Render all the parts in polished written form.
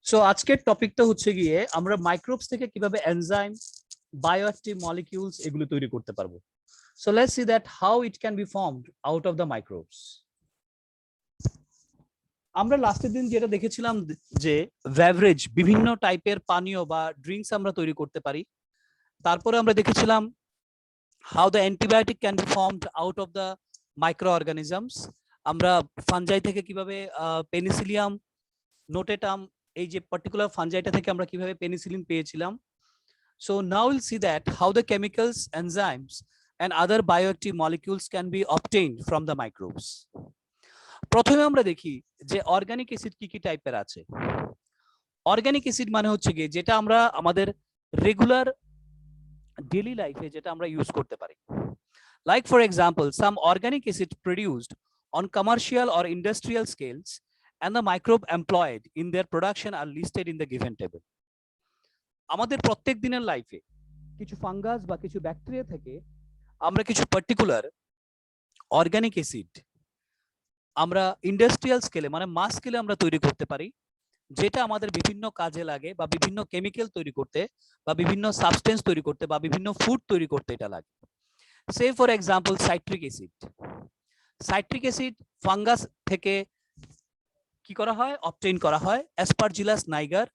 So আজকের টপিকটা হচ্ছে গিয়ে আমরা মাইক্রোবস থেকে কিভাবে এনজাইম বায়োঅ্যাক্টিভ মলিকিউলস এগুলো তৈরি করতে পারবো। So let's see that how it can be formed out of the microbes. আমরা লাস্টের দিন যেটা দেখেছিলাম যে বেভারেজ বিভিন্ন টাইপের পানীয় বা ড্রিঙ্কস আমরা তৈরি করতে পারি। তারপরে আমরা দেখেছিলাম how the antibiotic can be formed out of the micro organisms. আমরা ফানজাই থেকে কিভাবে পেনিসিলিয়াম নোটেটাম এই যে পার্টিকুলার ফানজাইটা থেকে আমরা কিভাবে পেনিসিলিন পেয়েছিলাম। So now we'll see that how the chemicals, enzymes, and other bioactive molecules can be obtained from the microbes. প্রথমে আমরা দেখি যে অর্গানিক অ্যাসিড কি কি টাইপের আছে। অর্গানিক অ্যাসিড মানে হচ্ছে কি যেটা আমরা আমাদের রেগুলার ডেইলি লাইফে যেটা আমরা ইউজ করতে পারি। Like for example, some organic acid produced on commercial or industrial scales and the microbe employed in their production are listed in the given table. আমাদের প্রত্যেক দিনের লাইফে কিছু ফাঙ্গাস বা কিছু ব্যাকটেরিয়া থেকে আমরা কিছু পার্টিকুলার অর্গানিক অ্যাসিড আমরা ইন্ডাস্ট্রিয়াল স্কেলে মানে মাস স্কেলে আমরা তৈরি করতে পারি, যেটা আমাদের বিভিন্ন কাজে লাগে বা বিভিন্ন কেমিক্যাল তৈরি করতে বা বিভিন্ন সাবস্টেন্স তৈরি করতে বা বিভিন্ন ফুড তৈরি করতে এটা লাগে। Say for example citric acid. Citric acid fungus থেকে কি করা হয়, অবটেইন করা হয়। Aspergillus niger.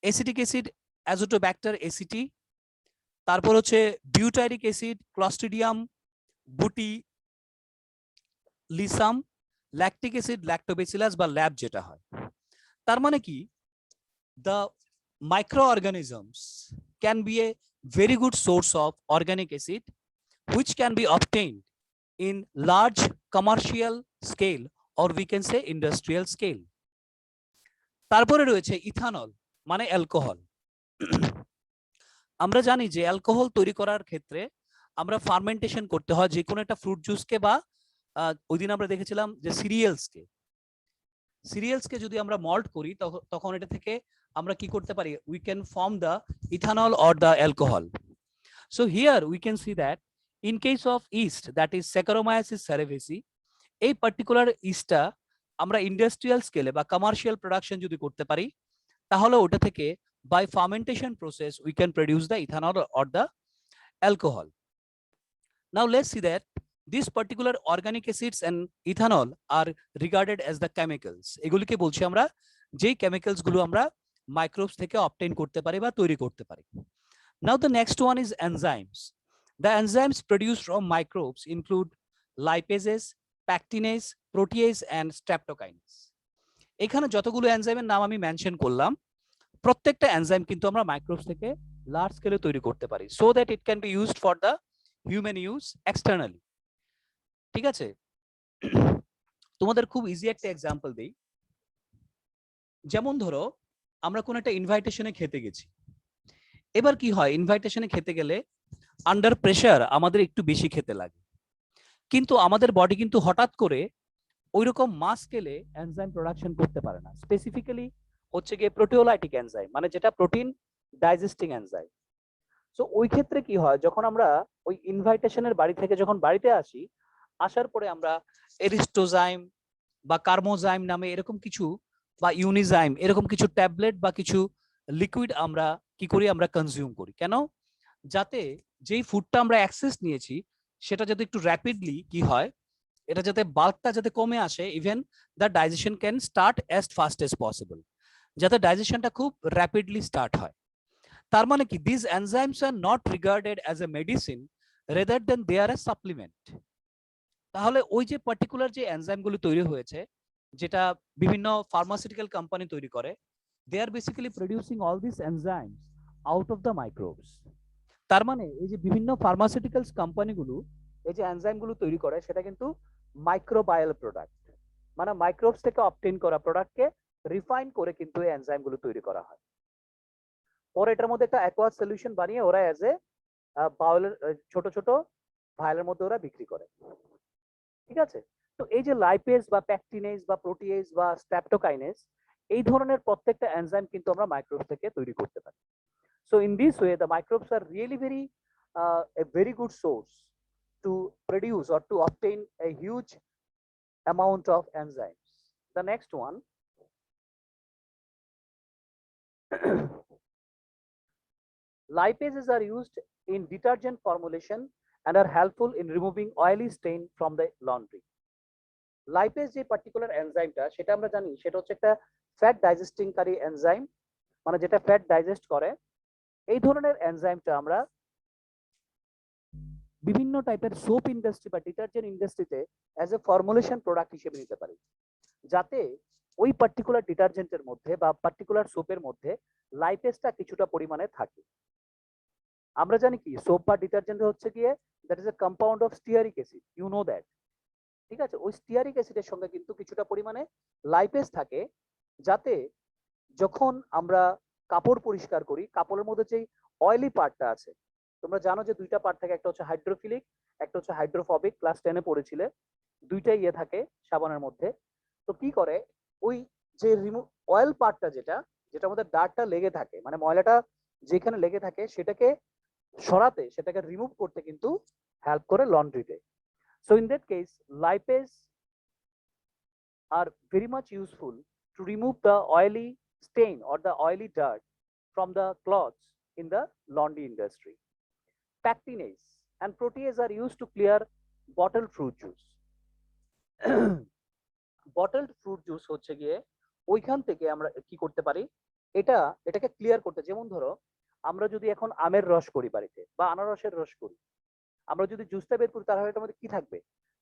Acetic acid Azotobacter aceti. তারপর হচ্ছে butyric acid Clostridium butylicum. Lactic acid Lactobacillus বা ল্যাব যেটা হয়। তার মানে কি the microorganisms can be a very good source of organic acid which can be obtained in large commercial scale or we can say industrial scale. তারপরে রয়েছে ethanol মানে alcohol. আমরা জানি যে অ্যালকোহল তৈরি করার ক্ষেত্রে আমরা ফার্মেন্টেশন করতে হয় যে কোনো একটা ফ্রুট জুসকে বা ওই দিন আমরা দেখেছিলাম যে সিরিয়ালসকে যদি আমরা মল্ট করি তখন এটা থেকে আমরা কি করতে পারি, we can form the ethanol or the alcohol. So here we can see that in case of yeast that is Saccharomyces cerevisiae, এই পার্টিকুলার ইস্টটা আমরা ইন্ডাস্ট্রিয়াল স্কেলে বা কমার্শিয়াল প্রোডাকশন যদি করতে পারি তাহলে ওটা থেকে by fermentation process we can produce the ethanol or the alcohol. Now let's see that these particular organic acids and ethanol are regarded as the chemicals. এগুলিকে বলছি আমরা যেই কেমিক্যালস গুলো আমরা মাইক্রোবস থেকে অবটেইন করতে পারি বা তৈরি করতে পারি। Now the next one is enzymes. The enzymes produced from microbes include lipases, pectinase, protease and streptokinase. এখানে যতগুলো এনজাইমের নাম আমি মেনশন করলাম প্রত্যেকটা এনজাইম কিন্তু আমরা মাইক্রোবস থেকে লার্জ স্কেলে তৈরি করতে পারি so that it can be used for the human use externally. ঠিক আছে, তোমাদের খুব ইজি একটা এক্সাম্পল দেই। যেমন ধরো আমরা কোন একটা ইনভাইটেশনে খেতে গেছি। এবার কি হয়, ইনভাইটেশনে খেতে গেলে আন্ডার প্রেসার আমাদের একটু বেশি খেতে লাগে, কিন্তু আমাদের বডি কিন্তু হঠাৎ করে ওইরকম মাস স্কেলে এনজাইম প্রোডাকশন করতে পারে না। স্পেসিফিক্যালি হচ্ছে গিয়ে প্রোটিওলাইটিক এনজাইম মানে যেটা প্রোটিন ডাইজেস্টিং এনজাইম। সো ওই ক্ষেত্রে কি হয়, যখন আমরা ওই ইনভাইটেশনের বাড়ি থেকে যখন বাড়িতে আসি, আসার পরে আমরা এরিস্টোজাইম বা কার্মোজাইম নামে এরকম কিছু বা ইউনিজাইম এরকম কিছু ট্যাবলেট বা কিছু লিকুইড আমরা কি করি, আমরা কনজিউম করি। কেন? যাতে যেই ফুডটা আমরা অ্যাক্সেস নিয়েছি সেটা যাতে একটু র্যাপিডলি কি হয়, এটা যাতে বাল্কটা যাতে কমে আসে, even the digestion can start as fast as possible, যাতে ডাইজেশনটা খুব র্যাপিডলি স্টার্ট হয়। তার মানে কি this enzymes are not regarded as a medicine rather than they are a supplement. তাহলে ওই যে পার্টিকুলার যে এনজাইমগুলো তৈরি হয়েছে যেটা বিভিন্ন ফার্মাসিউটিক্যাল কোম্পানি তৈরি করে, they are basically producing all this enzymes out of the microbes. তার মানে এই যে বিভিন্ন ফার্মাসিউটিক্যালস কোম্পানিগুলো এই যে এনজাইমগুলো তৈরি করে সেটা কিন্তু মাইক্রোবায়াল প্রোডাক্ট, মানে মাইক্রোবস থেকে অবটেইন করা প্রোডাক্টকে রিফাইন করে কিন্তু এই এনজাইমগুলো তৈরি করা হয়। পরে এটার মধ্যে একটা অ্যাকোয়াস সলিউশন বানিয়ে ওরা এজ এ বাউলের ছোট ছোট ভাইলের মধ্যে ওরা বিক্রি করে। ঠিক আছে, তো এই যে লাইপেজ বা প্যাকটিনেজ বা প্রোটিয়েজ বা স্ট্রেপ্টোকাইনেজ এই ধরনের প্রত্যেকটা এনজাইম কিন্তু আমরা মাইক্রোবস থেকে তৈরি করতে পারি। So in this way the microbes are really very a very good source to produce or to obtain a huge amount of enzymes. The next one, Lipases are used in detergent formulation and are helpful in removing oily stain from the laundry. Lipase যে particular এনজাইমটা সেটা আমরা জানি সেটা হচ্ছে একটা fat ডাইজেস্টিংকারী enzyme, মানে যেটা fat digest করে। এই ধরনের এনজাইমটা আমরা বিভিন্ন টাইপের সোপ ইন্ডাস্ট্রি বা ডিটারজেন্ট ইন্ডাস্ট্রিতে অ্যাজ এ ফর্মুলেশন প্রোডাক্ট হিসেবে নিতে পারি, যাতে ওই পার্টিকুলার ডিটারজেন্টের মধ্যে বা পার্টিকুলার সোপের মধ্যে লাইপেজটা কিছুটা পরিমাণে থাকে। আমরা জানি কি সোপ বা ডিটারজেন্ট হচ্ছে গিয়ে that is a compound of stearic acid, you know that. ঠিক আছে, ওই স্টিয়ারিক অ্যাসিডের সঙ্গে কিন্তু কিছুটা পরিমাণে লাইপেজ থাকে, যাতে যখন আমরা কাপড় পরিষ্কার করি কাপড়ের মধ্যে যেই অয়েলি পার্টটা আছে, তোমরা জানো যে দুইটা পার্ট থাকে, একটা হচ্ছে হাইড্রোফিলিক, একটা হচ্ছে হাইড্রোফোবিক, ক্লাস 10-এ পড়েছিলে। দুইটাই ইয়ে থাকে সাবানের মধ্যে। তো কি করে ওই যে অয়েল পার্টটা যেটার মধ্যে ডার্টটা লেগে থাকে, মানে ময়লাটা যেখানে লেগে থাকে সেটাকে সরাতে, সেটাকে রিমুভ করতে কিন্তু হেল্প করে লন্ড্রিতে। So in that case, lipase are very much useful to remove the oily stain or the oily dirt from the cloths in the laundry industry. Pectinase and protease are used to clear bottled fruit juice. Bottled fruit juice হচ্ছে গিয়ে ওইখান থেকে আমরা কি করতে পারি, এটাকে clear করতে। যেমন ধরো আমরা যদি এখন আমের রস করি বাড়িতে বা আনারসের রস করি, আমরা যদি জুসটা বের করি তাহলে এটার মধ্যে কি থাকবে,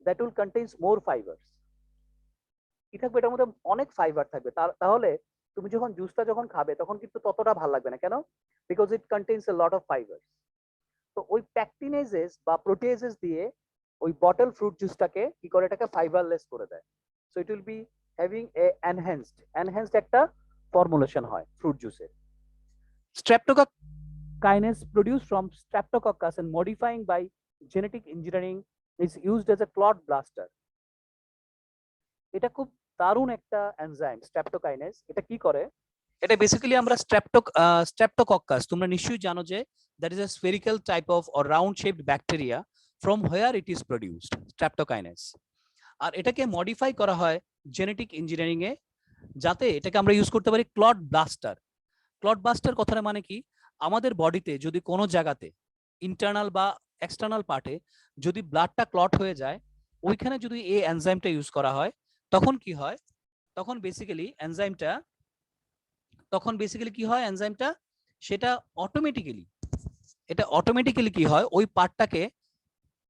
that will contains more fibres. কি থাকবে, এটার মধ্যে অনেক ফাইবার থাকবে। তাহলে তুমি যখন জুসটা যখন খাবে তখন কিন্তু ততটা ভালো লাগবে না। কেন? Because it contains A lot of fibres. তো ওই প্যাকটিনেজেস বা প্রোটিয়েজেস দিয়ে ওই বটল ফ্রুট জুসটাকে কি করে, এটাকে ফাইবারলেস করে দেয়। So it will be having a enhanced একটা ফর্মুলেশন হয় ফ্রুট জুসের। Streptococcus produced from Streptococcus and modifying by genetic engineering is used as a clot blaster. এটা খুব দারুণ একটা এনজাইম স্ট্রেপ্টোকাইনেজ। এটা কি করে, এটা বেসিক্যালি আমরা স্ট্রেপ্টোকক্কাস, তোমরা নিশ্চয়ই জানো যে that is a spherical type of or round shaped bacteria from where it is produced, streptokinase. আর এটাকে মডিফাই করা হয় জেনেটিক ইঞ্জিনিয়ারিং এ, যাতে এটাকে আমরা ইউজ করতে পারি ক্লট ব্লাস্টার। ক্লট ব্লাস্টার কথাটা মানে কি, আমাদের বডিতে যদি কোনো জায়গাতে ইন্টারনাল বা এক্সটার্নাল পার্টে যদি ব্লাডটা ক্লট হয়ে যায়, ওইখানে যদি এই এনজাইমটা ইউজ করা হয় তখন কি হয়, তখন বেসিক্যালি কি হয় এনজাইমটা, সেটা অটোমেটিক্যালি কি হয়, ওই পার্টটাকে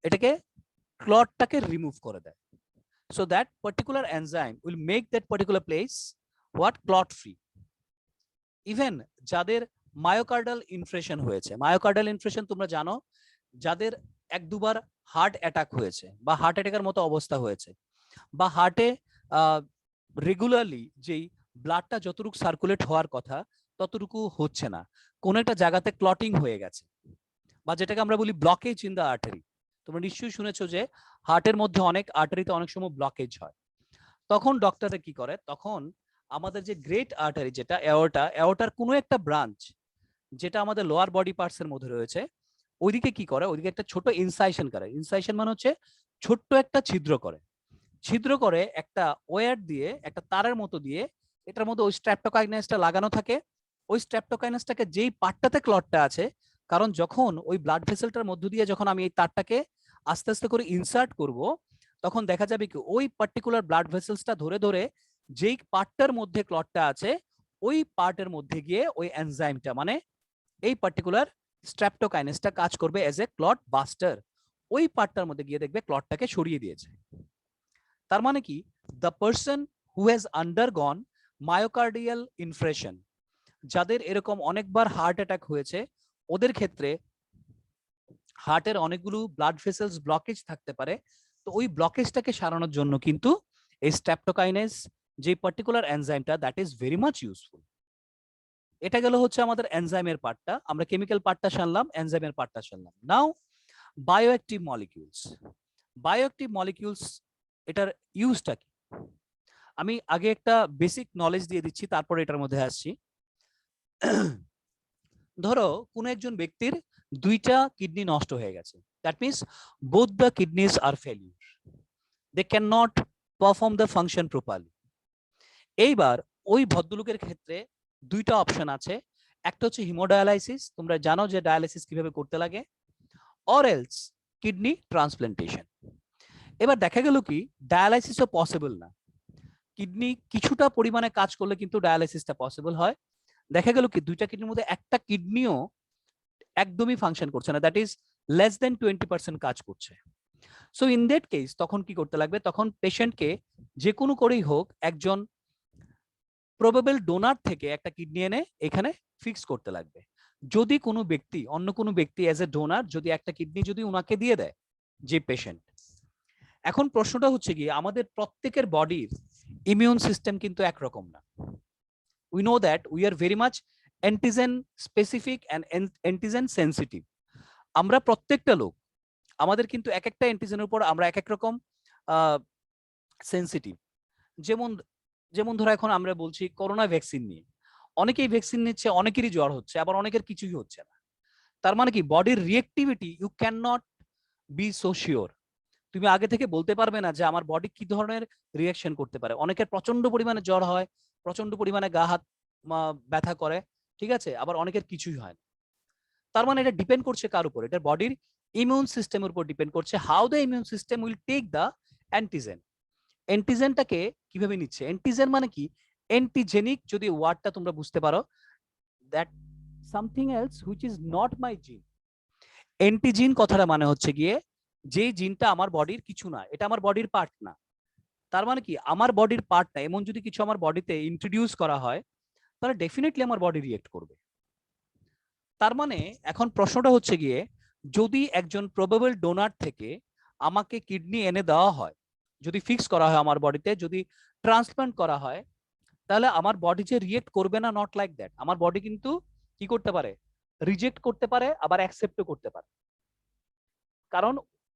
এটাকে ক্লটটাকে রিমুভ করে দেয়। So that particular enzyme will make that particular place what clot free. Even যাদের মায়োকার্ডাল ইনফ্রেশন হয়েছে, মায়োকার্ডাল ইনফ্রেশন তোমরা জানো, যাদের 1-2 বার হার্ট অ্যাটাক হয়েছে বা হার্ট অ্যাটাকের মতো অবস্থা হয়েছে, বা হার্টে রেগুলারলি যেই ব্লাডটা যতটুকু সার্কুলেট হওয়ার কথা ততটুকু হচ্ছে না, কোন একটা জায়গাতে ক্লটিং হয়ে গেছে, বা যেটাকে আমরা বলি ব্লকেজ ইন দ্য আর্টারি। তোমরা নিশ্চয়ই শুনেছো যে হার্টের মধ্যে অনেক আর্টারিতে অনেক সময় ব্লকেজ হয়। তখন ডক্টররা কি করে, তখন আমাদের যে গ্রেট আর্টারি যেটা এওর্টার কোনো একটা ব্রাঞ্চ যেটা আমাদের লোয়ার বডি পার্টস এর মধ্যে রয়েছে, ওইদিকে কি করে, ওইদিকে একটা ছোট ইনসাইশন করে। ইনসাইশন মানে হচ্ছে ছোট্ট একটা ছিদ্র করে একটা ওয়্যার দিয়ে, একটা তারের মতো দিয়ে, এটার মধ্যে ওই স্ট্রেপ্টোকাইনেসটা লাগানো থাকে। ওই স্ট্রেপ্টোকাইনেসটাকে যেই পার্টটাতে ক্লটটা আছে, কারণ যখন ওই ব্লাড ভেসেলটার মধ্য দিয়ে যখন আমি এই তারটাকে আস্তে আস্তে করে ইনসার্ট করব, তখন দেখা যাবে কি ওই পার্টিকুলার ব্লাড ভেসেলসটা ধরে ধরে যেই পার্টটার মধ্যে ক্লটটা আছে ওই পার্টের মধ্যে গিয়ে ওই এনজাইমটা, মানে এই পার্টিকুলার স্ট্রেপ্টোকাইনেসটা কাজ করবে এজ এ ক্লট বাস্টার। ওই পার্টটার মধ্যে গিয়ে দেখবে ক্লটটাকে সরিয়ে দিয়েছে। তার মানে কি, the person who has undergone myocardial infarction, যাদের এরকম অনেকবার হার্ট অ্যাটাক হয়েছে, ওদের ক্ষেত্রে হার্টের অনেকগুলো ব্লাড ভেসেলস ব্লকেজ থাকতে পারে। তো ওই ব্লকেজটাকে সারানোর জন্য কিন্তু এই স্ট্রেপ্টোকাইনেস যে পার্টিকুলার এনজাইমটা, that is very much useful. এটা গেল হচ্ছে আমাদের এনজাইমের পার্টটা। আমরা কেমিক্যাল পার্টটা জানলাম, এনজাইমের পার্টটা জানলাম। নাও বায়োঅ্যাক্টিভ মলিকিউলস, এটার ইউজটা কি, আমি আগে একটা বেসিক নলেজ দিয়ে দিচ্ছি, তারপরে এটার মধ্যে আসছি। ধরো কোন একজন ব্যক্তির 2টা কিডনি নষ্ট হয়ে গেছে, that means both the kidneys are failure, they can not perform the function properly. এইবার ওই ভদ্রলোকের ক্ষেত্রে দুইটা অপশন আছে, একটা হচ্ছে হিমোডায়ালাইসিস, তোমরা জানো যে ডায়ালাইসিস কিভাবে করতে লাগে, অর এলস কিডনি ট্রান্সপ্লান্টেশন। এবার দেখা গেল কি ডায়ালাইসিসও পসিবল না, কিডনি কিছুটা পরিমাণে কাজ করলে কিন্তু ডায়ালাইসিসটা পসিবল হয়। দেখা গেল কি দুইটা কিডনির মধ্যে একটা কিডনিও একদমই ফাংশন করছে না, দ্যাট ইজ লেস দেন 20% কাজ করছে। সো ইন দ্যাট কেস তখন কি করতে লাগবে, তখন পেশেন্টকে যে কোনো করেই হোক একজন প্রবাবল ডোনার থেকে একটা কিডনি এনে এখানে ফিক্স করতে লাগবে। যদি কোনো ব্যক্তি অন্য কোনো ব্যক্তি অ্যাজ এ ডোনার যদি একটা কিডনি যদি উনাকে দিয়ে দেয় যে পেশেন্ট, এখন প্রশ্নটা হচ্ছে কি আমাদের প্রত্যেকের বডির ইমিউন সিস্টেম কিন্তু একরকম না। We know that we are very much antigen specific and antigen sensitive. আমরা প্রত্যেকটা লোক আমাদের কিন্তু এক একটা অ্যান্টিজেনের উপর আমরা এক এক রকম সেন্সিটিভ। যেমন যেমন ধরো এখন আমরা বলছি করোনা ভ্যাকসিন নিয়ে, অনেকেই ভ্যাকসিন নিচ্ছে, অনেকেরই জ্বর হচ্ছে, আবার অনেকের কিছুই হচ্ছে না। তার মানে কি বডির reactivity you can not be so sure. তুমি আগে থেকে বলতে পারবে না যে আমার বডি কি ধরনের রিয়াকশন করতে পারে। অনেকের প্রচন্ড পরিমাণে জ্বর হয়, প্রচন্ড পরিমাণে গা হাত ব্যথা করে, ঠিক আছে, আবার অনেকের কিছুই হয় না। তার মানে এটা ডিপেন্ড করছে কার উপর, এটা বডির ইমিউন সিস্টেমের উপর ডিপেন্ড করছে, how the immune system will take the antigen. অ্যান্টিজেনটাকে কিভাবে নিচ্ছে, অ্যান্টিজেন মানে কি, অ্যান্টিজেনিক যদি ওয়ার্ডটা তোমরা বুঝতে পারো, that something else which is not my জিন। অ্যান্টিজিন কথাটা মানে হচ্ছে গিয়ে যে জিনটা আমার বডির কিছু না, এটা আমার বডির পার্ট না। তার মানে কি আমার বডির পার্ট না এমন যদি কিছু আমার বডিতে ইন্ট্রোডিউস করা হয় তাহলে ডেফিনেটলি আমার বডি রিয়েক্ট করবে। তার মানে এখন প্রশ্নটা হচ্ছে গিয়ে যদি একজন প্রবাবল ডোনার থেকে আমাকে কিডনি এনে দেওয়া হয়, যদি ফিক্স করা হয় আমার বডিতে, যদি ট্রান্সপ্লান্ট করা হয়, তাহলে আমার বডি যে রিয়েক্ট করবে না, নট লাইক দ্যাট। আমার বডি কিন্তু কি করতে পারে, রিজেক্ট করতে পারে, আবার অ্যাকসেপ্টও করতে পারে। কারণ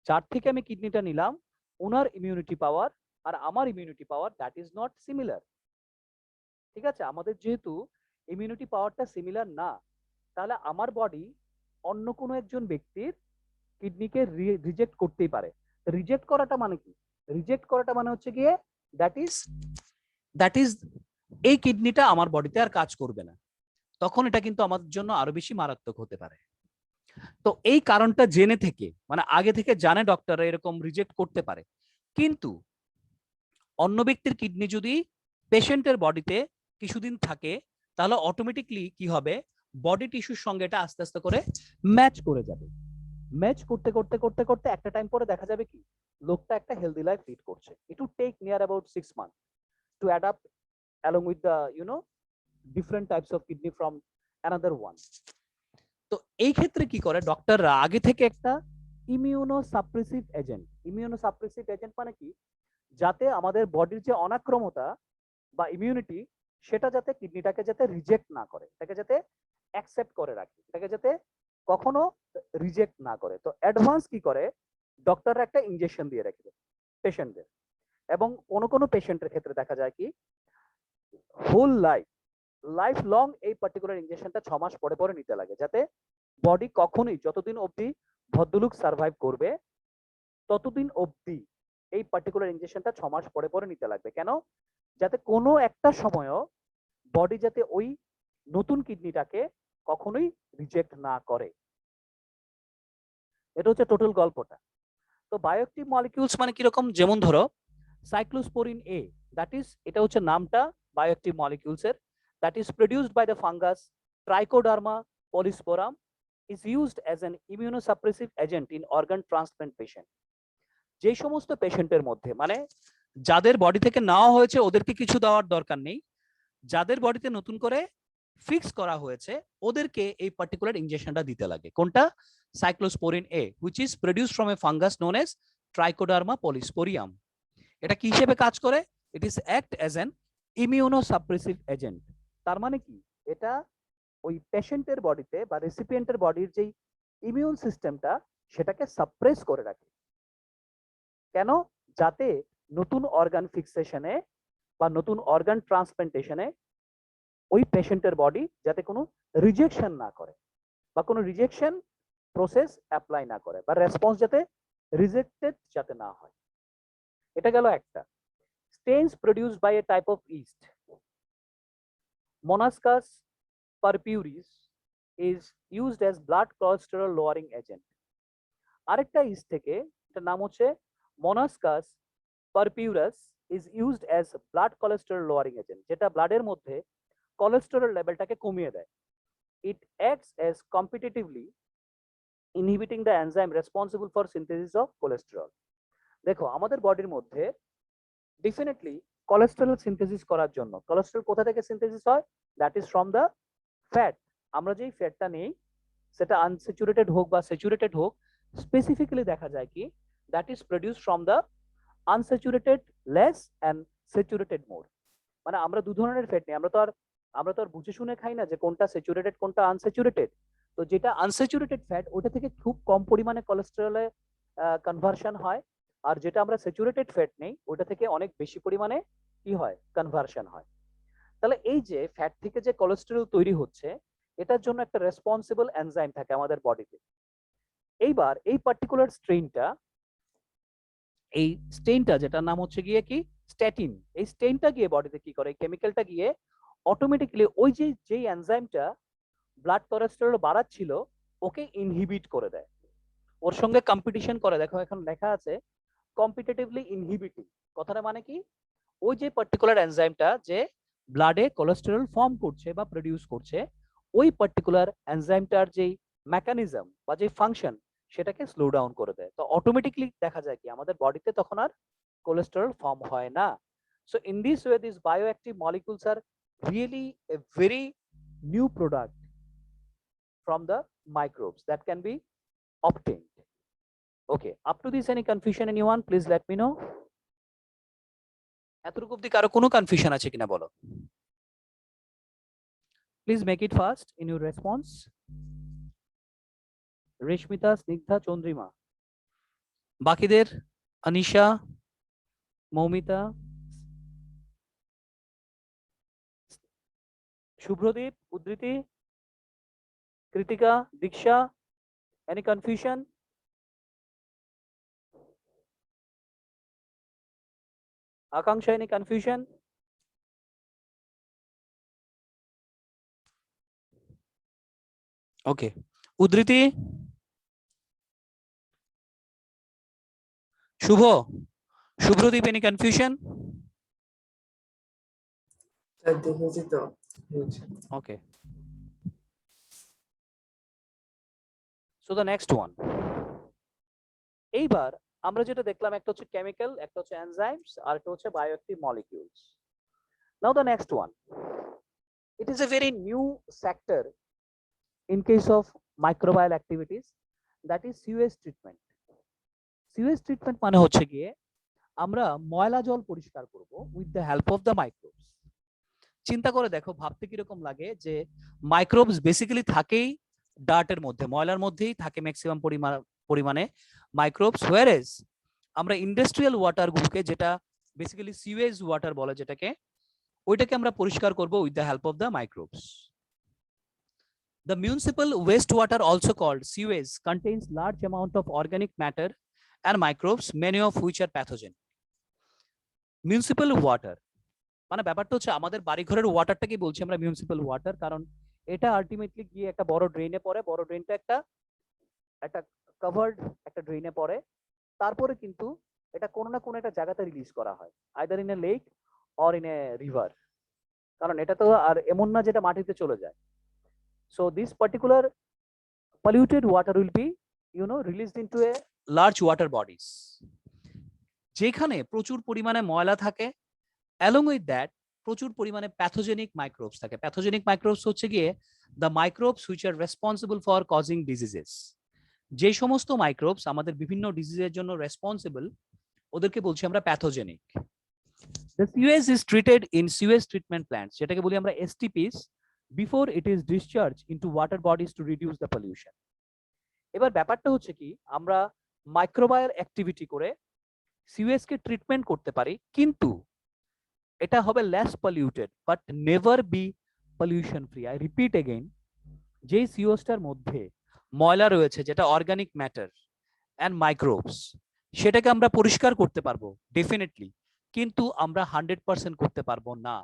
যার থেকে আমি কিডনিটা নিলাম ওনার ইমিউনিটি পাওয়ার আর আমার immunity power that is not similar. ঠিক আছে, আমাদের যেহেতু ইমিউনিটি পাওয়ারটা সিমিলার না, তাহলে আমার বডি অন্য কোনো একজন ব্যক্তির কিডনিকে রিজেক্ট করতেই পারে। রিজেক্ট করাটা মানে কি, রিজেক্ট করাটা মানে হচ্ছে গিয়ে দ্যাট ইজ এই কিডনিটা আমার বডিতে আর কাজ করবে না, তখন এটা কিন্তু আমাদের জন্য আরো বেশি মারাত্মক হতে পারে। তো এই কারণটা জেনে থেকে মানে আগে থেকে জানে ডক্টররা এরকম রিজেক্ট করতে পারে, কিন্তু অন্য ব্যক্তির কিডনি যদি পেশেন্টের বডিতে কিছুদিন থাকে তাহলে অটোমেটিকলি কি হবে, বডি টিস্যুর সঙ্গে এটা আস্তে আস্তে করে ম্যাচ করে যাবে। ম্যাচ করতে করতে করতে করতে একটা টাইম পরে দেখা যাবে কি লোকটা একটা হেলদি লাইফ লিড করছে। It will take near about 6 month to adapt along with the different types of kidney from another one. তো এই ক্ষেত্রে কি করে ডক্টররা আগে থেকে একটা ইমিউনোসাপ্রেসিভ এজেন্ট মানে কি, যাতে আমাদের বডির যে অনাক্রমতা বা ইমিউনিটি সেটা যাতে কিডনিটাকে যাতে রিজেক্ট না করে, এটাকে যাতে অ্যাকসেপ্ট করে রাখে, এটাকে যাতে কখনো রিজেক্ট না করে। তো অ্যাডভান্স কি করে ডক্টররা একটা ইনজেকশন দিয়ে রাখবে পেশেন্টদের, এবং কোনো কোনো পেশেন্টের ক্ষেত্রে দেখা যায় কি হোল লাইফ লং এই পার্টিকুলার ইনজেকশনটা 6 মাস পরে পরে নিতে লাগে, যাতে বডি কখনোই যতদিন অবধি ভদ্রলোক সার্ভাইভ করবে ততদিন অবধি এই পার্টিকুলার ইনজেকশনটা 6 মাস পরে পরে নিতে লাগবে। কেন, যাতে কোনো একটা সময়ও বডি যাতে ওই নতুন কিডনিটাকে কখনোই রিজেক্ট না করে। এটা হচ্ছে টোটাল গল্পটা। তো বায়োঅ্যাক্টিভ মলিকিউলস মানে কিরকম, যেমন ধরো সাইক্লোস্পোরিন এ, দ্যাট ইজ এটা হচ্ছে নামটা বায়োঅ্যাক্টিভ মলিকিউলস এর, that is produced by the fungus Trichoderma polysporum, is used as an immunosuppressive agent in organ transplant patient। যে সমস্ত পেশেন্টের মধ্যে মানে যাদের বডি থেকে নেওয়া হয়েছে ওদেরকে কিছু দেওয়ার দরকার নেই, যাদের বডিতে নতুন করে ফিক্স করা হয়েছে ওদেরকে এই পার্টিকুলার ইনজেকশনটা দিতে লাগে। কোনটা, cyclosporin A, which is produced from a fungus known as Trichoderma polysporum. এটা কি হিসেবে কাজ করে, it is act as an immunosuppressive agent. তার মানে কি এটা ওই পেশেন্টের বডিতে বা রেসিপিয়েন্টের বডির যেই ইমিউন সিস্টেমটা সেটাকে সাপ্রেস করে রাখে। কেন, যাতে নতুন অর্গান ফিক্সেশনে বা নতুন অর্গান ট্রান্সপ্লান্টেশনে ওই পেশেন্টের বডি যাতে কোনো রিজেকশন না করে বা কোনো রিজেকশন প্রসেস অ্যাপ্লাই না করে বা রেসপন্স যাতে রিজেক্টেড যাতে না হয়। এটা গেল একটা। Stains produced by a type of yeast. Monascus purpuris is used as blood cholesterol lowering agent. আরেকটা ইস্ট থেকে, এটার নাম হচ্ছে Monascus purpurus is used as blood cholesterol lowering agent, যেটা ব্লাডের মধ্যে কোলেস্টেরল লেভেলটাকে কমিয়ে দেয়। It acts as competitively inhibiting the enzyme responsible for synthesis of cholesterol. দেখো আমাদের বডির মধ্যে ডেফিনেটলি কোলেস্টেরল সিনথেসিস করার জন্য, কোলেস্টেরল কোথা থেকে সিনথেসিস হয়? That is from the fat. আমরা যেই ফ্যাটটা নেই সেটা আনস্যাচুরেটেড হোক বা স্যাচুরেটেড হোক, স্পেসিফিক্যালি দেখা যায় কি that is produce from the unsaturated less and saturated more. মানে আমরা দু ধরনের ফ্যাট নেই, আমরা তো আর বুঝে শুনে খাই না যে কোনটা স্যাচুরেটেড কোনটা আনস্যাচুরেটেড। তো যেটা আনস্যাচুরেটেড ফ্যাট ওটা থেকে খুব কম পরিমাণে কোলেস্টেরলে কনভার্সন হয়, আর যেটা আমরা স্যাচুরেটেড ফ্যাট নেই ওটা থেকে অনেক বেশি পরিমাণে কি হয়, কনভার্সন হয়। তাহলে এই যে ফ্যাট থেকে যে কোলেস্টেরল তৈরি হচ্ছে এটার জন্য একটা রেসপন্সিবল এনজাইম থাকে আমাদের বডিতে। এইবার এই পার্টিকুলার স্টেইনটা যেটার নাম হচ্ছে গিয়ে কি স্ট্যাটিন, এই স্টেইনটা গিয়ে বডিতে কি করে, কেমিক্যালটা গিয়ে অটোমেটিক্যালি ওই যেই এনজাইমটা ব্লাড কোলেস্টেরল বাড়াচ্ছিল ওকে ইনহিবিট করে দেয়, ওর সঙ্গে কম্পিটিশন করে। দেখো এখন লেখা আছে কম্পিটিটিভলি ইনহিবিটিং। কথাটা মানে কি, ওই যে পার্টিকুলার এনজাইমটা যে ব্লাডে কোলেস্টেরল ফর্ম করছে বা প্রডিউস করছে, ওই পার্টিকুলার এনজাইমটার যেই মেকানিজম বা যে ফাংশন সেটাকে স্লো ডাউন করে দেয়। তো অটোমেটিকলি দেখা যায় কি আমাদের বডিতে তখন আর কোলেস্টেরল ফর্ম হয় না। So in this way this bioactive molecules are really a very new product from the microbes that can be obtained. Okay, up to this any confusion anyone? Please let me know. এতটুকু অবধি কারো কোনো confusion আছে কিনা বলো? Please make it fast in your response. রেশমিতা, Snigdha, Chandrima, বাকিদের আনিশা, মৌমিতা, শুভ্রদীপ, উদ্ধৃতি, কৃতিকা, দীক্ষা, any confusion? Akanksha, any confusion? Okay, উদ্ধৃতি, শুভ, Subhradeep, any confusion? Okay, so the next one. এইবার আমরা যেটা দেখলাম একটা হচ্ছে কেমিক্যাল, একটা হচ্ছে এনজাইমস, আর একটা হচ্ছে bioactive molecules. Now the next one, it is a very new sector in case of microbial activities, that is sewage treatment. sewage treatment মানে হচ্ছে গিয়ে আমরা ময়লা জল পরিষ্কার করব with the help of the microbes. চিন্তা করে দেখো, ভাবতে কিরকম লাগে যে মাইক্রোবস বেসিক্যালি থাকেই ডার্টের মধ্যে, ময়লার মধ্যেই থাকে ম্যাক্সিমাম পরিমাণে মাইক্রোবস, whereas আমরা ইন্ডাস্ট্রিয়াল ওয়াটার গুলোকে, যেটা বেসিক্যালি সিওয়েজ ওয়াটার বলে যেটাকে, ওইটাকে আমরা পরিষ্কার করব with the help of the microbes. The municipal wastewater, also called sewage, contains large amount of organic matter and microbes, many of which are pathogenic. Municipal water মানে ব্যাপারটা হচ্ছে আমাদের বাড়িঘরের ওয়াটারটাকে বলছি আমরা মিউনিসিপাল ওয়াটার, কারণ এটা আলটিমেটলি গিয়ে একটা বড় ড্রেনে পড়ে, বড় ড্রেনটা একটা কভার্ড একটা ড্রেনে পড়ে, তারপরে কিন্তু এটা কোনো না কোনো একটা জায়গাতে রিলিজ করা হয়, either in a lake or in a river, কারণ এটা তো আর এমন না যেটা মাটিতে চলে যায়। So this particular polluted water will be released into a large water bodies, যেখানে প্রচুর পরিমাণে ময়লা থাকে, along with that প্রচুর পরিমাণে প্যাথোজেনিক মাইক্রোবস থাকে। প্যাথোজেনিক মাইক্রোবস হচ্ছে গিয়ে the microbes which are responsible for causing diseases. যে সমস্ত মাইক্রোবস আমাদের বিভিন্ন ডিজিজের জন্য রেসপন্সিবল ওদেরকে বলছি আমরা pathogenic. The sewage is treated in sewage treatment plants, যেটাকে বলি আমরা STPs, before it is discharged into water bodies to reduce the pollution. এবার ব্যাপারটা হচ্ছে কি, আমরা মাইক্রোবায়াল অ্যাক্টিভিটি করে সিওয়েজকে ট্রিটমেন্ট করতে পারি, কিন্তু এটা হবে less polluted but never be pollution free. I repeat again, যেই সিওয়েজটার মধ্যে ময়লা রয়েছে, যেটা অর্গানিক ম্যাটার অ্যান্ড মাইক্রোবস, সেটাকে আমরা পরিষ্কার করতে পারবো ডেফিনেটলি, কিন্তু আমরা 100% করতে পারবো না।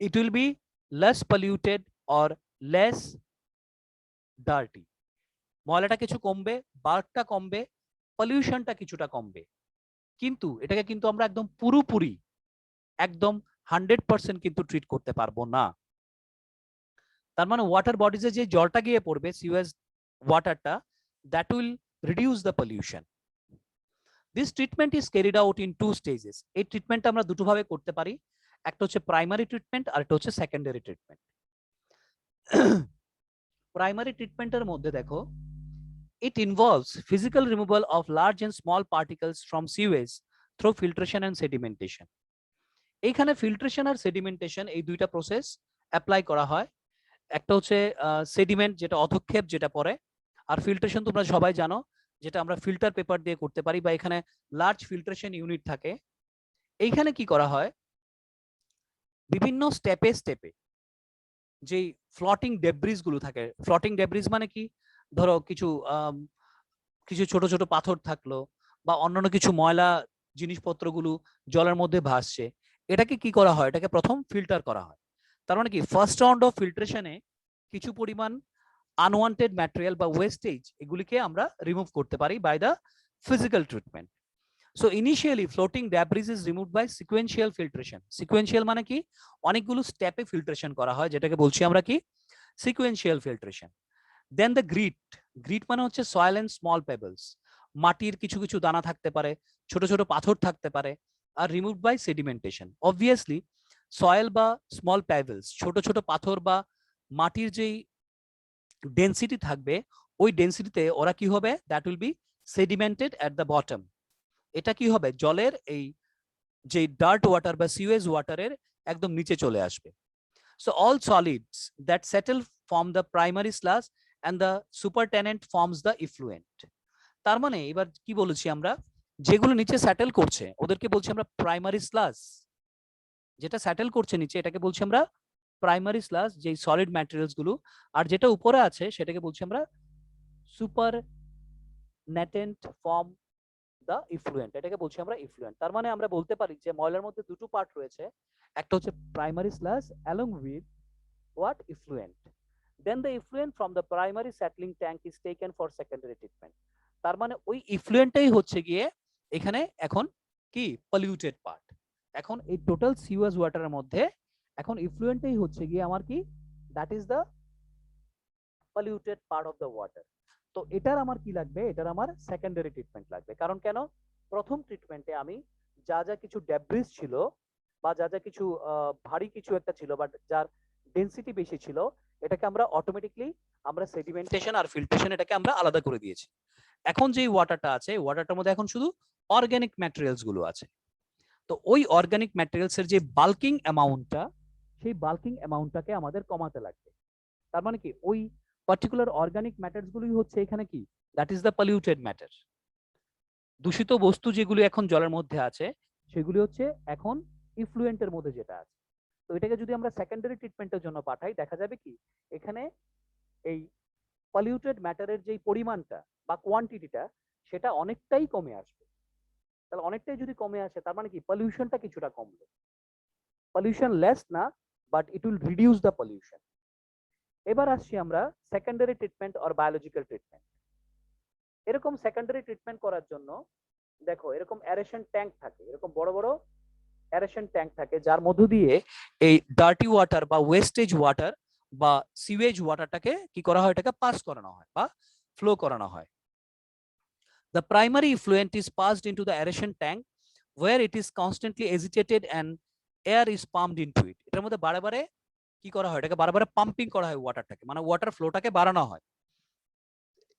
It will be less polluted or less dirty. ময়লাটা কিছু কমবে, বাল্কটা কমবে, পলিউশনটা কিছুটা কমবে, কিন্তু এটাকে কিন্তু আমরা একদম পুরোপুরি একদম 100% কিন্তু ট্রিট করতে পারবো না। তার মানে ওয়াটার বডিজে যে জলটা গিয়ে পড়বে সিওয়েজ ওয়াটারটা, that will reduce the pollution. This treatment is carried out in 2 stages. এই ট্রিটমেন্টটা আমরা দুটো ভাবে করতে পারি, একটা হচ্ছে প্রাইমারি ট্রিটমেন্ট আর একটা হচ্ছে সেকেন্ডারি ট্রিটমেন্ট। প্রাইমারি ট্রিটমেন্টের মধ্যে দেখো, it involves physical removal of large and small particles from sewage through filtration and sedimentation. এইখানে ফিল্ট্রেশন আর সেডিমেন্টেশন এই দুইটা প্রসেস অ্যাপ্লাই করা হয়। একটা হচ্ছে সেডিমেন্ট, যেটা অধক্ষেপ যেটা পড়ে, আর ফিল্ট্রেশন তোমরা সবাই জানো, যেটা আমরা ফিল্টার পেপার দিয়ে করতে পারি, বা এখানে লার্জ ফিল্ট্রেশন ইউনিট থাকে। এইখানে কি করা হয়, বিভিন্ন স্টেপে স্টেপে যেই ফ্লটিং ডেব্রিজ গুলো থাকে, ফ্লটিং ডেব্রিজ মানে কি, ধরো কিছু কিছু ছোট ছোট পাথর থাকলো বা অন্যান্য কিছু ময়লা জিনিসপত্রগুলো জলের মধ্যে ভাসছে, এটাকে কি করা হয়, এটাকে প্রথম ফিল্টার করা হয়। তার মানে কি, ফার্স্ট রাউন্ড অফ ফিল্ট্রেশনে কিছু পরিমাণ আনওয়ান্টেড ম্যাটেরিয়াল বা ওয়েস্টেজ এগুলিকে আমরা রিমুভ করতে পারি by the physical treatment. So initially floating debris is removed by sequential filtration. Sequential মানে কি, অনেকগুলো স্টেপে ফিল্ট্রেশন করা হয়, যেটাকে বলছি আমরা কি, sequential filtration. Then the grit, grit মানে হচ্ছে সয়েল এন্ড স্মল পেবলস, মাটির কিছু কিছু দানা থাকতে পারে, ছোট ছোট পাথর থাকতে পারে, আর removed by sedimentation. Obviously soil বা স্মল পেবলস, ছোট ছোট পাথর বা মাটির যেই ডেন্সিটি থাকবে, ওই ডেন্সিটিতে ওরা কি হবে, that will be sedimented at the bottom. এটা কি হবে, জলের এই যে ডার্ট ওয়াটার বা সিওয়েজ ওয়াটারের একদম নিচে চলে আসবে। So all solids that settle form the primary sludge and the supertenant forms the effluent. তার মানে এবার কি বলেছি আমরা, যেগুলো নিচে সেটেল করছে ওদেরকে বলছি আমরা প্রাইমারি স্লাজ। যেটা সেটেল করছে নিচে এটাকে বলছি আমরা প্রাইমারি স্লাজ, যে সলিড ম্যাটেরিয়ালস গুলো, আর যেটা উপরে আছে সেটাকে বলছি আমরা সুপারনেটেন্ট ফর্ম দা ইফ্লুয়েন্ট, এটাকে বলছি আমরা ইফ্লুয়েন্ট। তার মানে আমরা বলতে পারি যে ময়লার মধ্যে দুটো পার্ট রয়েছে, একটা হচ্ছে primary sludge along with what effluent, then the effluent from the primary settling tank is taken for secondary treatment. তার মানে ওই ইফ্লুয়েন্টটাই হচ্ছে গিয়ে এখানে এখন কি পলিউটেড পার্ট। এখন এই টোটাল সিওয়েজ ওয়াটারের মধ্যে এখন ইফ্লুয়েন্টটাই হচ্ছে গিয়ে আমার কি, that is the polluted part of the water. তো এটার আমার কি লাগবে, এটার আমার সেকেন্ডারি ট্রিটমেন্ট লাগবে। কারণ কেন, প্রথম ট্রিটমেন্টে আমি যা যা কিছু ডেব্রিজ ছিল বা যা যা কিছু ভারী কিছু একটা ছিল বাট যার ডেন্সিটি বেশি ছিল, এটাকে আমরা অটোমেটিকলি আমরা সেডিমেন্টেশন আর ফিল্ট্রেশন এটাকে আমরা আলাদা করে দিয়েছি। এখন যে ওয়াটারটা আছে, ওয়াটারটার মধ্যে এখন শুধু অর্গানিক ম্যাটেরিয়ালস গুলো আছে। তো ওই অর্গানিক ম্যাটেরিয়ালস এর যে বাল্কিং অ্যামাউন্টটা, সেই বাল্কিং অ্যামাউন্টটাকে আমাদের কমাতে লাগবে। তার মানে কি, ওই পার্টিকুলার অর্গানিক ম্যাটারস গুলোই হচ্ছে এখানে কি, that is the polluted matter. দূষিত বস্তু যেগুলো এখন জলের মধ্যে আছে সেগুলি হচ্ছে এখন ইফ্লুয়েন্টের মধ্যে যেটা আছে। তো এটাকে যদি আমরা সেকেন্ডারি ট্রিটমেন্টের জন্য পাঠাই, দেখা যাবে কি এখানে এই পলিউটেড ম্যাটারের যেই পরিমাণটা বা কোয়ান্টিটিটা সেটা অনেকটাই কমে আসবে। তাহলে অনেকটাই যদি কমে আসে, তার মানে কি পলিউশনটা কিছুটা কমবে। পলিউশন লেস না, but it will reduce the pollution. এবার আসছি আমরা secondary treatment or biological treatment. এরকম সেকেন্ডারি ট্রিটমেন্ট করার জন্য দেখো এরকম অ্যারেশন ট্যাঙ্ক থাকে, এরকম বড় বড় অ্যারেশন ট্যাঙ্ক থাকে, যার মধ্য দিয়ে এই ডার্টি ওয়াটার বা ওয়েস্টেজ ওয়াটার বা সিওয়েজ ওয়াটারটাকে কি করা হয়, এটাকে পাস করানো হয় বা ফ্লো করানো হয়। The primary effluent is passed into the aeration tank where it is constantly agitated and air is pumped into it. এটার মধ্যে বারে বারে কি করা হয়, এটাকে বারে বারে পাম্পিং করা হয় ওয়াটারটাকে, মানে ওয়াটার ফ্লোটাকে বাড়ানো হয়।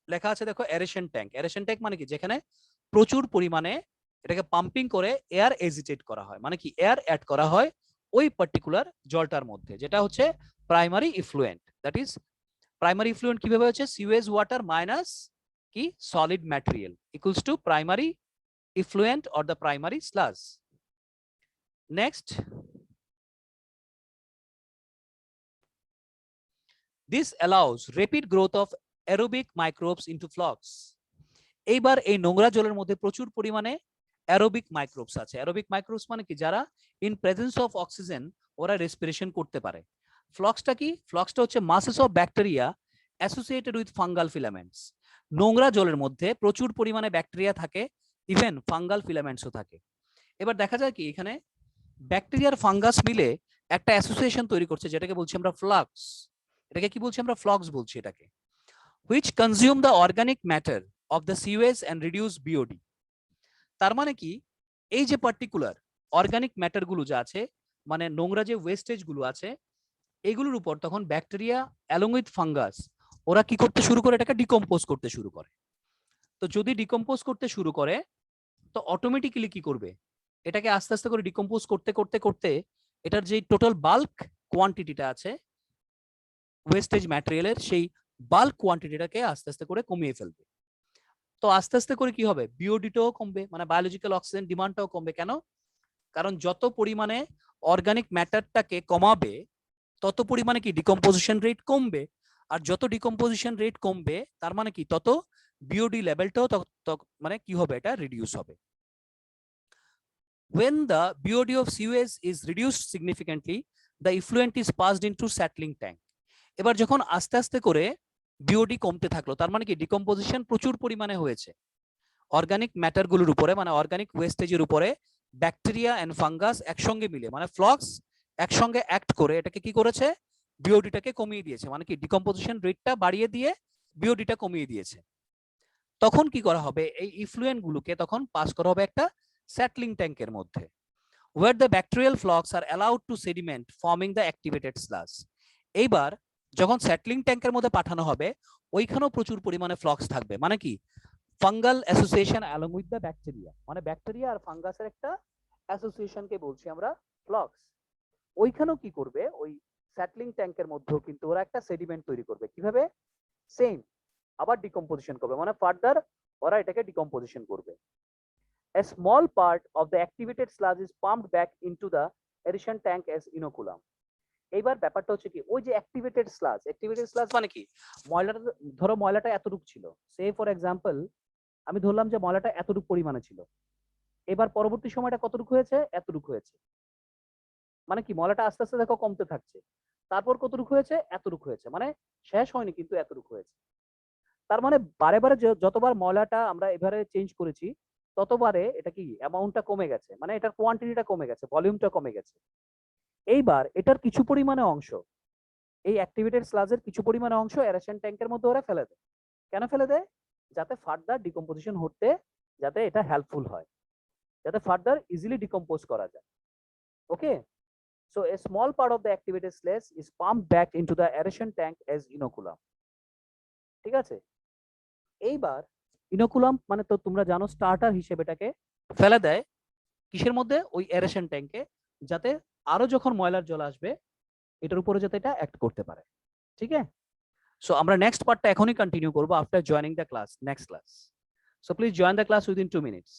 লেখা আছে দেখো অ্যারেশন ট্যাঙ্ক। অ্যারেশন ট্যাঙ্ক মানে কি, যেখানে প্রচুর পরিমাণে এটাকে পাম্পিং করে এয়ার এজিটেট করা হয়, মানে কি এয়ার অ্যাড করা হয় ওই পার্টিকুলার জলটার মধ্যে, যেটা হচ্ছে primary effluent. That is primary effluent কিভাবে হচ্ছে, সিওয়েজ ওয়াটার মাইনাস কি solid material equals to primary effluent or the primary sludge. Next, this allows rapid growth of aerobic microbes into flocks. এইবার এই নোংরা জলের মধ্যে প্রচুর পরিমাণে অ্যারোবিক মাইক্রোবস আছে। অ্যারোবিক মাইক্রোবস মানে কি, যারা ইন প্রেজেন্স অফ অক্সিজেন ওরা রেসপিরেশন করতে পারে। ফ্লক্সটা কি? ফ্লক্সটা হচ্ছে masses of bacteria associated with fungal filaments. নোংরা জলের মধ্যে প্রচুর পরিমাণে ব্যাকটেরিয়া থাকে, ইভেন ফাঙ্গাল ফিলামেন্টসও থাকে। এবার দেখা যায় কি এখানে ব্যাকটেরিয়ার ফাঙ্গাস মিলে একটা অ্যাসোসিয়েশন তৈরি করছে, যেটাকে বলছি আমরা ফ্লাক্স। এটাকে কি বলছি আমরা? ফ্লক্স বলছি এটাকে। which consume the organic matter of the sewage and reduce BOD. তার মানে কি এই যে পার্টিকুলার অর্গানিক ম্যাটার গুলো যা আছে, মানে নোংরা যে ওয়েস্টেজ গুলো আছে, এগুলোর উপর তখন ব্যাকটেরিয়া অ্যালং উইথ ফাঙ্গাস ওরা কি করতে শুরু করে? এটাকে ডিকম্পোজ করতে শুরু করে। তো যদি ডিকম্পোজ করতে শুরু করে তো অটোমেটিক্যালি কি করবে? এটাকে আস্তে আস্তে করে ডিকম্পোজ করতে করতে করতে এটার যে টোটাল বাল্ক কোয়ান্টিটিটা আছে ওয়েস্টেজ ম্যাটেরিয়ালের, সেই বাল্ক কোয়ান্টিটিটাকে আস্তে আস্তে করে কমিয়ে ফেলবে। তো আস্তে আস্তে করে কি হবে? বিওডিটাও কমবে, মানে বায়োলজিক্যাল অক্সিজেন ডিমান্ডটাও কমবে। কেন? কারণ যত পরিমাণে অর্গানিক ম্যাটারটাকে কমাবে তত পরিমাণে কি ডিকম্পোজিশন রেট কমবে, আর যত ডিকম্পোজিশন রেট কমবে তার মানে কি তত বিওডি লেভেলটাও মানে কি হবে? এটা রিডিউস হবে। When the BOD of sewage is reduced significantly, the effluent is passed into settling tank. এবার যখন আস্তে আস্তে করে বিওডি কমতে থাকলো, তার মানে কি ডিকম্পোজিশন প্রচুর পরিমাণে হয়েছে অর্গানিক ম্যাটার গুলোর উপরে, মানে অর্গানিক ওয়েস্টেজের উপরে ব্যাকটেরিয়া এন্ড ফাঙ্গাস একসঙ্গে মিলে, মানে ফ্লক্স একসঙ্গে অ্যাক্ট করে এটাকে কি করেছে? বিওডিটাকে কমিয়ে দিয়েছে, মানে কি ডিকম্পোজিশন রেটটা বাড়িয়ে দিয়ে বিওডিটা কমিয়ে দিয়েছে। তখন কি করা হবে? এই ইফ্লুয়েন্ট গুলোকে তখন পাস করা হবে একটা সেটলিং ট্যাঙ্কের মধ্যে, where the bacterial flocks are allowed to sediment forming the activated sludge. এইবার যখন সেটলিং ট্যাঙ্কের মধ্যে পাঠানো হবে ওইখানেও প্রচুর পরিমাণে ফ্লক্স থাকবে, মানে কি fungal association along with the bacteria, মানে ব্যাকটেরিয়া আর ফাঙ্গাসের একটা অ্যাসোসিয়েশনকে বলছি আমরা ফ্লক্স। ওইখানেও কি করবে? ওই সেটলিং ট্যাঙ্কের মধ্যেও কিন্তু ওরা একটা সেডিমেন্ট তৈরি করবে। কিভাবে? সেম, আবার ডিকম্পোজিশন করবে, মানে ফার্দার ওরা এটাকে ডিকম্পোজিশন করবে। A small part of the activated sludge is pumped back into the aeration tank as inoculum. এইবার ব্যাপারটা হচ্ছে কি, ওই যে অ্যাক্টিভেটেড স্লাজ মানে কি? ময়লাটা, ধরো ময়লাটা এতটুকু ছিল, সে ফর এক্সাম্পল আমি ধরলাম যে ময়লাটা এতটুকু পরিমাণে ছিল, এবার পরবর্তী সময়টা কতটুকু হয়েছে? এতটুকু হয়েছে। মানে কি ময়লাটা আস্তে আস্তে দেখো কমতে থাকছে, তারপর কতটুকু হয়েছে? এতটুকু হয়েছে, মানে শেষ হয়নি কিন্তু এতটুকু হয়েছে। তার মানে বারে বারে যতবার ময়লাটা আমরা এবারে চেঞ্জ করেছি ততবারে এটা কি অ্যামাউন্টটা কমে গেছে, মানে এটার কোয়ান্টিটিটা কমে গেছে, ভলিউমটা কমে গেছে। এইবার এটার কিছু পরিমাণে অংশ, এই অ্যাক্টিভেটেড স্লাজের কিছু পরিমাণে অংশ এরেশন ট্যাঙ্কের মধ্যে ওরা ফেলে দেয়। কেন ফেলে দেয়? যাতে ফার্দার ডিকম্পোজিশন হতে যাতে এটা হেল্পফুল হয়, যাতে ফার্দার ইজিলি ডিকম্পোজ করা যায়। Okay, so a small part of the activated sludge is pumped back into the aeration tank as inoculum. ঠিক আছে, এইবার ইনোকুলাম মানে তো তোমরা জানো স্টার্টার হিসেবে এটাকে ফেলে দেয় কিসের মধ্যে? ওই এরেশন ট্যাঙ্কে, যাতে আরো যখন ময়লার জল আসবে এটার উপরে যাতে এটা অ্যাক্ট করতে পারে। ঠিক আছে, সো আমরা নেক্সট পার্টটা এখনই কন্টিনিউ করবো after joining the class, next class. So please join the class within 2 minutes.